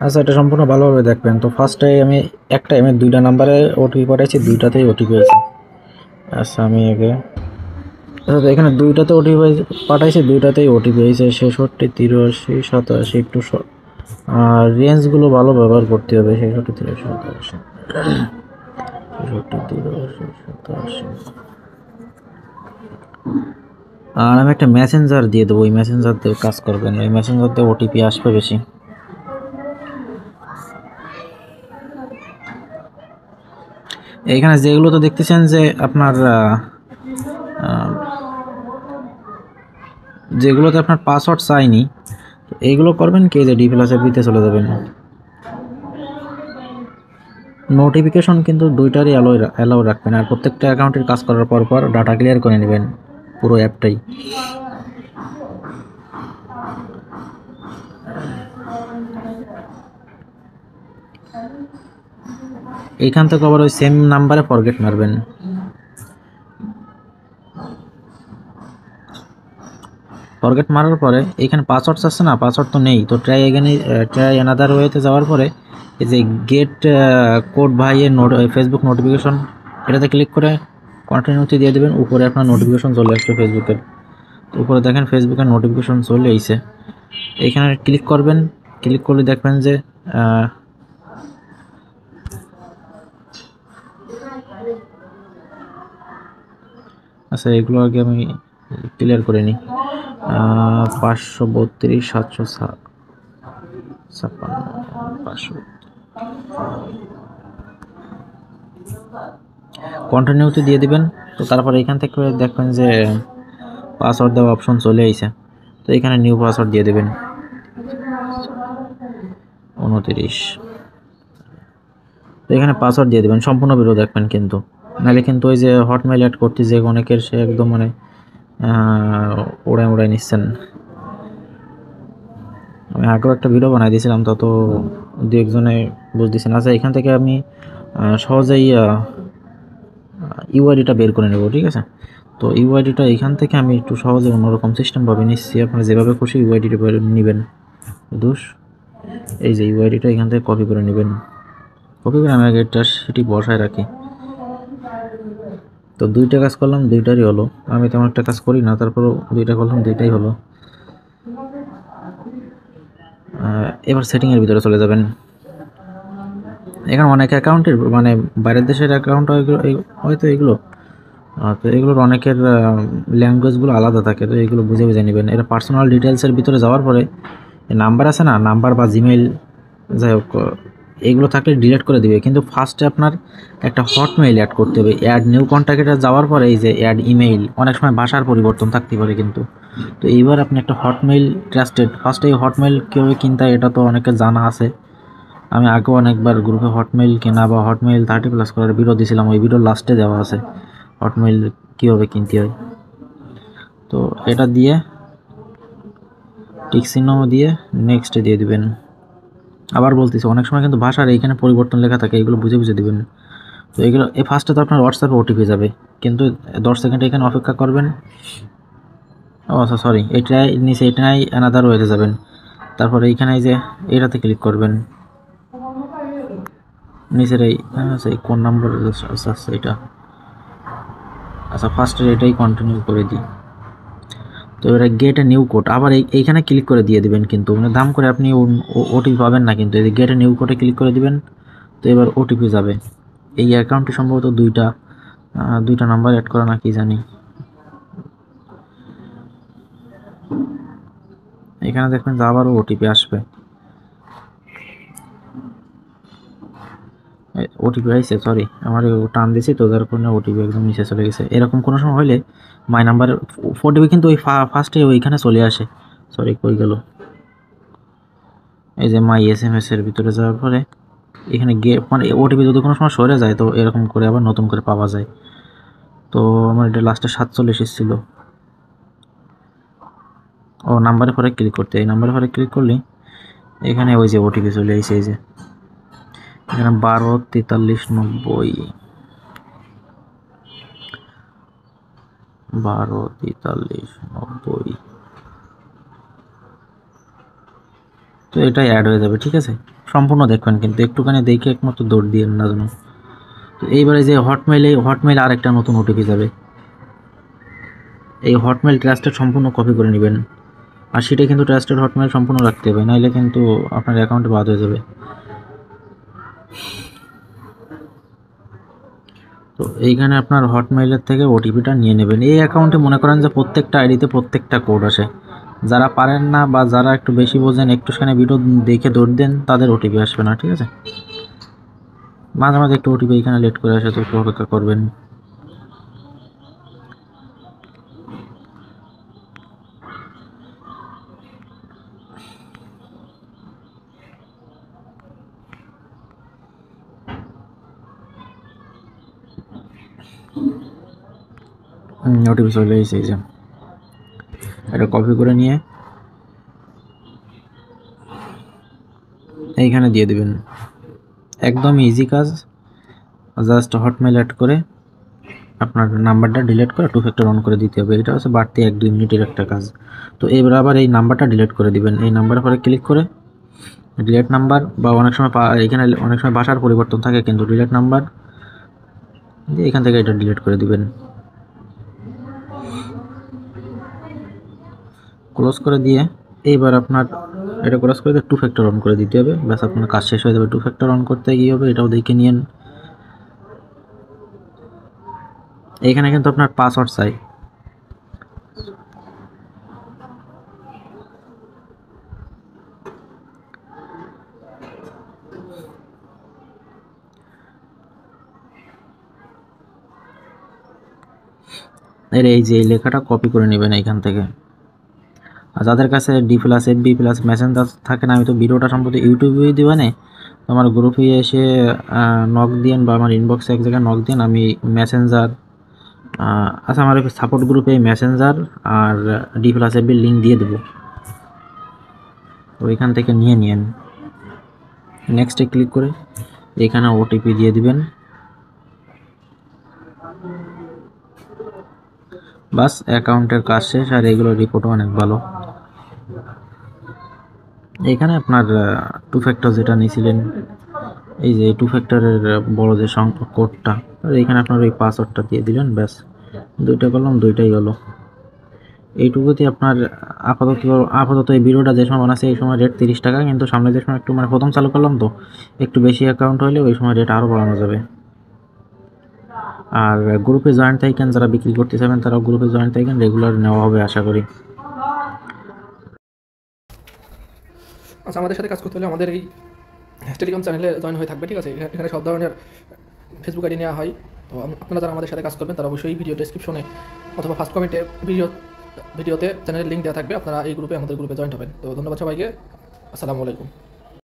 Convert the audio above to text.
আচ্ছা, এটা সম্পূর্ণ ভালোভাবে দেখবেন। তো ফার্স্টে আমি একটা টাইমে দুইটা নাম্বারে ওটিপি পাঠাইছি, দুইটাতেই ওটিপি আছে। আচ্ছা, আমি আগে আচ্ছা, তো এখানে দুইটাতে ওটিপি পাঠাইছি, দুইটাতেই ওটিপি হয়েছে 66, 83, 87 একটু আর রেঞ্জগুলো ভালো ব্যবহার করতে হবে। 66, 83, 87, 66, 83, 87। আর আমি একটা মেসেঞ্জার দিয়ে দেবো, ওই মেসেঞ্জার দিয়ে কাজ করবেন, ওই মেসেঞ্জার দিয়ে ওটিপি আসবে বেশি। এইখানে যেগুলো তো দেখতেছেন যে আপনার যেগুলোতে আপনার পাসওয়ার্ড চাইনি, এইগুলো করবেন কি, যে ডি প্লাসের বিতে চলে যাবেন। নোটিফিকেশন কিন্তু দুইটারই অ্যালাউ রাখবেন, আর প্রত্যেকটা অ্যাকাউন্টের কাজ করার পর পর ডাটা ক্লিয়ার করে নেবেন পুরো অ্যাপটাই। এইখান থেকে আবার ওই সেম নাম্বারে ফরগেট মারবেন। ফরগেট মারার পরে এইখানে পাসওয়ার্ড আসছে না, পাসওয়ার্ড তো নেই, তো ট্রাই এগেন, ট্রাই অ্যানাদার ওয়েতে যাওয়ার পরে এই যে গেট কোড ভাইয়ের ফেসবুক নোটিফিকেশন, এটাতে ক্লিক করে কন্টিনিউতে দিয়ে দেবেন। উপরে আপনার নোটিফিকেশন চলে আসবে ফেসবুকের, উপরে দেখেন ফেসবুকের নোটিফিকেশন চলে এসেছে। এখানে ক্লিক করবেন, ক্লিক করলে দেখবেন যে আচ্ছা, এগুলো আগে আমি ক্লিয়ার করে নিই। 532, 756, 500 কন্টিনিউতে দিয়ে দিবেন। তো তারপরে এখান থেকে দেখবেন যে পাসওয়ার্ড দেওয়া অপশন চলে আইছে, তো এখানে নিউ পাসওয়ার্ড দিয়ে দেবেন 29। তো এখানে পাসওয়ার্ড দিয়ে দেবেন, সম্পূর্ণ ভিডিও দেখবেন কিন্তু, নাহলে কিন্তু ওই যে হটমেইল অ্যাড করতে যে অনেকের সে একদম মানে ওড়ায় নিচ্ছেন। আমি আগেও একটা ভিডিও বানাই দিয়েছিলাম, তত দু একজনে বুঝতেছেন। আচ্ছা, এখান থেকে আমি সহজেই ইউআইডিটা বের করে নেব, ঠিক আছে। তো ইউআইডিটা এখান থেকে আমি একটু সহজে অন্যরকম সিস্টেমভাবে নিচ্ছি, আপনারা যেভাবে খুশি ইউআইডিটা নেবেন। দোষ এই যে ইউআইডিটা এখান থেকে কপি করে নেবেন, কপি করে আমি আগে এটা সেটি বসায় রাখি। তো দুইটা কাজ করলাম, দুইটারই হলো। আমি তেমন একটা কাজ করি না, তারপরেও দুইটা করলাম, দুইটাই হলো। এবার সেটিংয়ের ভিতরে চলে যাবেন। এখানে অনেক অ্যাকাউন্টের মানে বাইরের দেশের অ্যাকাউন্ট হয়তো এগুলো, তো এগুলোর অনেকের ল্যাঙ্গুয়েজগুলো আলাদা থাকে, তো এগুলো বুঝে বুঝে নেবেন। এটা পার্সোনাল ডিটেলসের ভিতরে যাওয়ার পরে নাম্বার আছে না, নাম্বার বা জিমেইল, যাই হোক এগুলো থাকলে ডিলিট করে দিবে, কিন্তু ফার্স্টে আপনার একটা হটমেইল অ্যাড করতে হবে। অ্যাড নিউ কন্ট্যাক্টে যাওয়ার পরে এই যে অ্যাড ইমেইল, অনেক সময় ভাষার পরিবর্তন থাকতে পারে কিন্তু। তো এইবার আপনি একটা হটমেইল ট্রাস্টেড, ফার্স্টে এই হটমেইল কীভাবে কিনতে হয় এটা তো অনেকের জানা আছে। আমি আগেও অনেকবার গ্রুপে হটমেইল কেনা বা হটমেইল 30+ করার ভিডিও দিয়েছিলাম, ওই ভিডিও লাস্টে দেওয়া আছে হটমেইল কীভাবে কিনতে হয়। তো এটা দিয়ে টিক চিহ্ন দিয়ে নেক্সটে দিয়ে দিবেন। আবার বলতেছি, অনেক সময় কিন্তু ভাষার এইখানে পরিবর্তন লেখা থাকে, এগুলো বুঝে বুঝে দিবেন। তো এগুলো এই ফার্স্টে তো আপনার হোয়াটসঅ্যাপে ওটিপি যাবে, কিন্তু 10 সেকেন্ড এখানে অপেক্ষা করবেন। ও আচ্ছা, সরি, এটাই নিচে, এটাই অ্যানাদার ওয়েতে যাবেন। তারপরে এইখানে এই যে এটাতে ক্লিক করবেন, নিচের এই আচ্ছা, এই কোন নাম্বার, আচ্ছা আচ্ছা এটা, আচ্ছা ফার্স্টের এটাই কন্টিনিউ করে দিই। তো এবার গেট এ নিউ কোড, আবার এইখানে ক্লিক করে দিয়ে দিবেন, কিন্তু মানে দাম করে আপনি ওটিপি পাবেন না, কিন্তু এই গেট এ নিউ কোডে ক্লিক করে দিবেন। তো এবার ওটিপি যাবে। এই অ্যাকাউন্টে সম্ভবত দুইটা নাম্বার অ্যাড করা না কি জানি। এখানে দেখবেন যে আবারও ওটিপি আসবে, ওটিপি আইছে, সরি আমার টান দিয়েছি তো যার কারণে ওটিপি একদম নিচে চলে গেছে। এরকম কোনো সময় হলে মাই নাম্বার ওটিপি কিন্তু ওই ফার্স্টে ওইখানে চলে আসে। সরি, কই গেল, এই যে মাই SMS এর ভিতরে যাওয়ার পরে এখানে গিয়ে মানে ওটিপি যদি কোনো সময় সরে যায়, তো এরকম করে আবার নতুন করে পাওয়া যায়। তো আমার এটা লাস্টে 47 এসেছিল। ও নাম্বারে পরে ক্লিক করতে, এই নাম্বারে পরে ক্লিক করলে এখানে ওই যে ওটিপি চলে এসেছে, এই যে এখানে 12 43 90, 12 43 90। তো এটাই অ্যাড হয়ে যাবে, ঠিক আছে। সম্পূর্ণ দেখবেন কিন্তু, একটুখানি দেখে একমাত্র দৌড় দিয়ে না যেন। তো এইবারে যে হটমেইলে আরেকটা নতুন ওটিপি যাবে, এই হটমেইল ট্রাস্টেড সম্পূর্ণ কপি করে নেবেন, আর সেটা কিন্তু ট্রাস্টেড হটমেইল সম্পূর্ণ রাখতে হবে, নাহলে কিন্তু আপনার অ্যাকাউন্টে বাদ হয়ে যাবে। তো এইখানে আপনার হটমেইলের থেকে ওটিপিটা নিয়ে নেবেন। এই অ্যাকাউন্টে মনে করেন যে প্রত্যেকটা আইডিতে প্রত্যেকটা কোড আসে, যারা পারেন না বা যারা একটু বেশি বোঝেন, একটুখানি ভিডিও দেখে দৌড় দেন, তাদের ওটিপি আসবে না, ঠিক আছে। মাঝে মাঝে একটু ওটিপি এখানে লেট করে আসে, তো একটু অপেক্ষা করবেন। ওটিপি চলে এসেছে, এই যে এটা কপি করে নিয়ে এইখানে দিয়ে দিবেন। একদম ইজি কাজ, জাস্ট হটমেইল অ্যাড করে আপনার নাম্বারটা ডিলিট করে 2 ফ্যাক্টর অন করে দিতে হবে। এটা হচ্ছে বাড়তি 1-2 মিনিটের একটা কাজ। তো এবার আবার এই নাম্বারটা ডিলিট করে দিবেন। এই নাম্বারের পরে ক্লিক করে ডিলিট নাম্বার, বা অনেক সময় এখানে অনেক সময় ভাষার পরিবর্তন থাকে, কিন্তু ডিলিট নাম্বার দিয়ে এখান থেকে এটা ডিলিট করে দিবেন। ক্লোজ করে দিয়ে এইবার আপনার এটা ক্লোজ করে দিয়ে 2 ফ্যাক্টর অন করে দিতে হবে, ব্যাস আপনার কাজ শেষ হয়ে যাবে। 2 ফ্যাক্টর অন করতে গিয়ে হবে, এটাও দেখে নিন। এইখানে কিন্তু আপনার পাসওয়ার্ড চাই। এই যে এই লেখাটা কপি করে নেবেন এইখান থেকে। আর যাদের কাছে D plus FB plus messenger থাকে না, আমি তো ভিডিওটা সম্ভবত ইউটিউবেই দিবানে, আমার গ্রুপে এসে নক দিন বা আমার ইনবক্সে এক জায়গায় নক দিন, আমি মেসেঞ্জার আচ্ছা আমার সাপোর্ট গ্রুপে মেসেঞ্জার আর ডি প্লাস এফবির লিঙ্ক দিয়ে দেবো, ওইখান থেকে নিয়ে নিন। নেক্সটে ক্লিক করে এখানে ওটিপি দিয়ে দিবেন, বাস অ্যাকাউন্টের কাজ শেষ। আর এগুলো রিপোর্টও অনেক ভালো। এখানে আপনার 2 ফ্যাক্টর যেটা নিয়েছিলেন, এই যে 2 ফ্যাক্টরের বড় যে সংখ্যা কোডটা, আর এখানে আপনার ওই পাসওয়ার্ডটা দিয়ে দিলেন, ব্যাস দুইটা করলাম, দুইটাই হলো। এইটুকুতে আপনার আপাতত এই ভিডিওটা যে সময় বানাচ্ছে এই সময় রেট 30 টাকা, কিন্তু সামনে যে সময় একটু মানে প্রথম চালু করলাম তো একটু বেশি অ্যাকাউন্ট হলে ওই সময় রেট আরও বাড়ানো যাবে। আর গ্রুপে জয়েন্ট থাকেন, যারা বিক্রি করতে চাইবেন তারাও গ্রুপে জয়েন্ট থাকেন, রেগুলার নেওয়া হবে আশা করি। আচ্ছা, আমাদের সাথে কাজ করতে হলে আমাদের এই টেলিগ্রাম চ্যানেলে জয়েন হয়ে থাকবে, ঠিক আছে। এখানে সব ধরনের ফেসবুক আইডি নেওয়া হয়। তো আপনারা যারা আমাদের সাথে কাজ করবেন তারা অবশ্যই ভিডিও ডেসক্রিপশনে অথবা ফার্স্ট কমেন্টে ভিডিওতে চ্যানেলের লিঙ্ক দেওয়া থাকবে, আপনারা এই গ্রুপে আমাদের গ্রুপে জয়েন হবেন। তো ধন্যবাদ সবাইকে, আসসালামু আলাইকুম।